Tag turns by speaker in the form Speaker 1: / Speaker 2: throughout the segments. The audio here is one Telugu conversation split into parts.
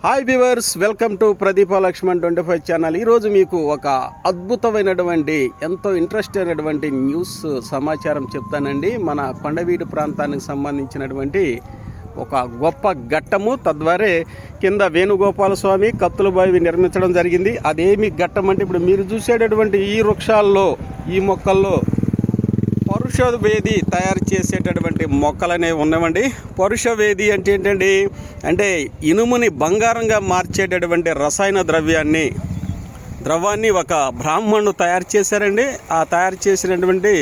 Speaker 1: Hi viewers, welcome to Pradeepa Lakshman 25 channel. ఈరోజు మీకు ఒక అద్భుతమైనటువంటి ఎంతో ఇంట్రెస్ట్ అయినటువంటి న్యూస్ సమాచారం చెప్తానండి. మన కొండవీడు ప్రాంతానికి సంబంధించినటువంటి ఒక గొప్ప ఘట్టము. తద్వారే కింద వేణుగోపాల స్వామి కత్తులబావి నిర్మించడం జరిగింది. అదేమి ఘట్టం అంటే ఇప్పుడు మీరు చూసేటటువంటి ఈ వృక్షాల్లో, ఈ మొక్కల్లో పరుషవేది తయారు చేసేటటువంటి మొక్కలు అనేవి ఉన్నామండి. పరుషవేది అంటే ఏంటండి అంటే ఇనుముని బంగారంగా మార్చేటటువంటి రసాయన ద్రవాన్ని ఒక బ్రాహ్మణుడు తయారు చేశారండి. ఆ తయారు చేసినటువంటి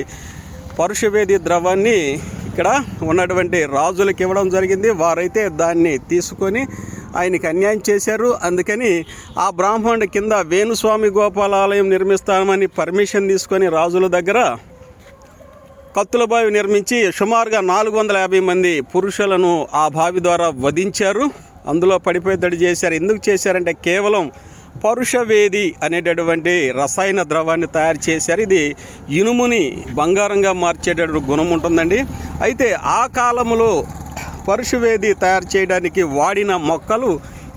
Speaker 1: పరుషవేది ద్రవాన్ని ఇక్కడ ఉన్నటువంటి రాజులకు ఇవ్వడం జరిగింది. వారైతే దాన్ని తీసుకొని ఆయనకి అన్యాయం చేశారు. అందుకని ఆ బ్రాహ్మణుడి కింద వేణుస్వామి గోపాలాలయం నిర్మిస్తామని పర్మిషన్ తీసుకొని రాజుల దగ్గర కత్తుల బావి నిర్మించి సుమారుగా 450 మంది పురుషులను ఆ బావి ద్వారా వధించారు. అందులో పడిపోయేటట్టు చేశారు. ఎందుకు చేశారంటే కేవలం పరుషవేది అనేటటువంటి రసాయన ద్రవాన్ని తయారు చేశారు. ఇది ఇనుముని బంగారంగా మార్చేటటువంటి గుణం ఉంటుందండి. అయితే ఆ కాలంలో పరుషవేది తయారు చేయడానికి వాడిన మొక్కలు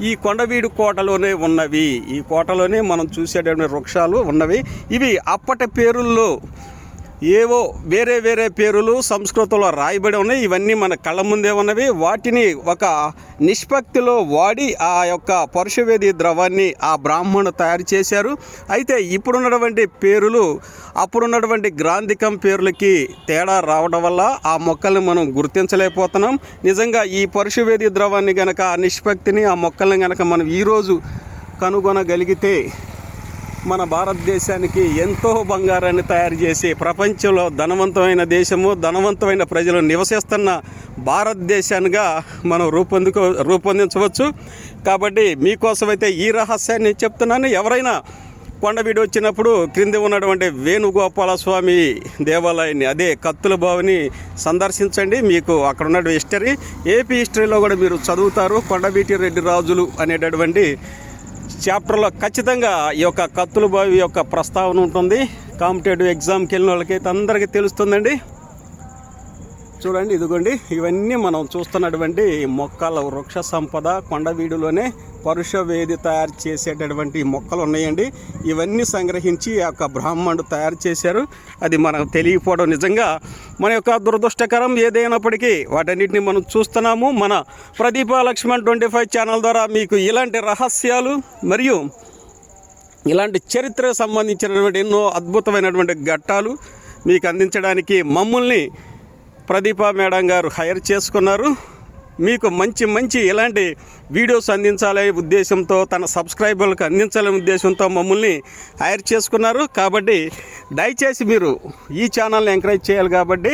Speaker 1: ఈ కొండవీడు కోటలోనే ఉన్నవి. ఈ కోటలోనే మనం చూసేటటువంటి వృక్షాలు ఉన్నవి. ఇవి అప్పటి పేరుల్లో ఏవో వేరే వేరే పేరులు సంస్కృతంలో రాయబడి ఉన్నాయి. ఇవన్నీ మన కళ్ళ ముందే ఉన్నవి. వాటిని ఒక నిష్పత్తిలో వాడి ఆ యొక్క పరుషవేది ద్రవాన్ని ఆ బ్రాహ్మణుడు తయారు చేశారు. అయితే ఇప్పుడున్నటువంటి పేరులు అప్పుడున్నటువంటి గ్రాంధికం పేర్లకి తేడా రావడం వల్ల ఆ మొక్కల్ని మనం గుర్తించలేకపోతున్నాం. నిజంగా ఈ పరుషవేది ద్రవాన్ని గనక, ఆ నిష్పత్తిని, ఆ మొక్కల్ని గనక మనం ఈరోజు కనుగొనగలిగితే మన భారతదేశానికి ఎంతో బంగారాన్ని తయారు చేసి ప్రపంచంలో ధనవంతమైన దేశము, ధనవంతమైన ప్రజలు నివసిస్తున్న భారతదేశానిగా మనం రూపొందించవచ్చు. కాబట్టి మీకోసమైతే ఈ రహస్యాన్ని చెప్తున్నాను. ఎవరైనా కొండవీడు వచ్చినప్పుడు క్రింద ఉన్నటువంటి వేణుగోపాల స్వామి దేవాలయాన్ని, అదే కత్తుల బావిని సందర్శించండి. మీకు అక్కడ ఉన్న ఏపీ హిస్టరీలో కూడా మీరు చదువుతారు. కొండవీటి రెడ్డి రాజులు అనేటటువంటి చాప్టర్లో ఖచ్చితంగా ఈ యొక్క కత్తుల బావి యొక్క ప్రస్తావన ఉంటుంది. కాంపిటేటివ్ ఎగ్జామ్కి వెళ్ళిన వాళ్ళకైతే అందరికీ తెలుస్తుందండి. చూడండి, ఇదిగోండి, ఇవన్నీ మనం చూస్తున్నటువంటి మొక్కల వృక్ష సంపద. కొండవీడులోనే పరుషవేది తయారు చేసేటటువంటి మొక్కలు ఉన్నాయండి. ఇవన్నీ సంగ్రహించి ఆ యొక్క బ్రాహ్మణుడు తయారు చేశారు. అది మనకు తెలియకపోవడం నిజంగా మన యొక్క దురదృష్టకరం. ఏదైనప్పటికీ వాటన్నిటిని మనం చూస్తున్నాము. మన ప్రదీప లక్ష్మణ్ 25 ఛానల్ ద్వారా మీకు ఇలాంటి రహస్యాలు మరియు ఇలాంటి చరిత్రకు సంబంధించినటువంటి ఎన్నో అద్భుతమైనటువంటి ఘట్టాలు మీకు అందించడానికి మమ్మల్ని ప్రదీప మేడం గారు హైర్ చేసుకున్నారు. మీకు మంచి ఇలాంటి వీడియోస్ అందించాలనే ఉద్దేశంతో, తన సబ్స్క్రైబర్లకు అందించాలనే ఉద్దేశంతో మమ్మల్ని హైర్ చేసుకున్నారు. కాబట్టి దయచేసి మీరు ఈ ఛానల్ని ఎంకరేజ్ చేయాలి. కాబట్టి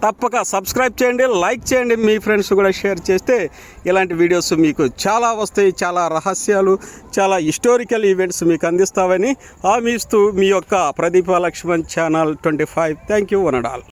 Speaker 1: తప్పక సబ్స్క్రైబ్ చేయండి, లైక్ చేయండి. మీ ఫ్రెండ్స్ కూడా షేర్ చేస్తే ఇలాంటి వీడియోస్ మీకు చాలా వస్తాయి. చాలా రహస్యాలు, చాలా హిస్టారికల్ ఈవెంట్స్ మీకు అందిస్తామని హామీ ఇస్తూ మీ యొక్క Pradeepa Lakshman channel 25. Thank you one and all.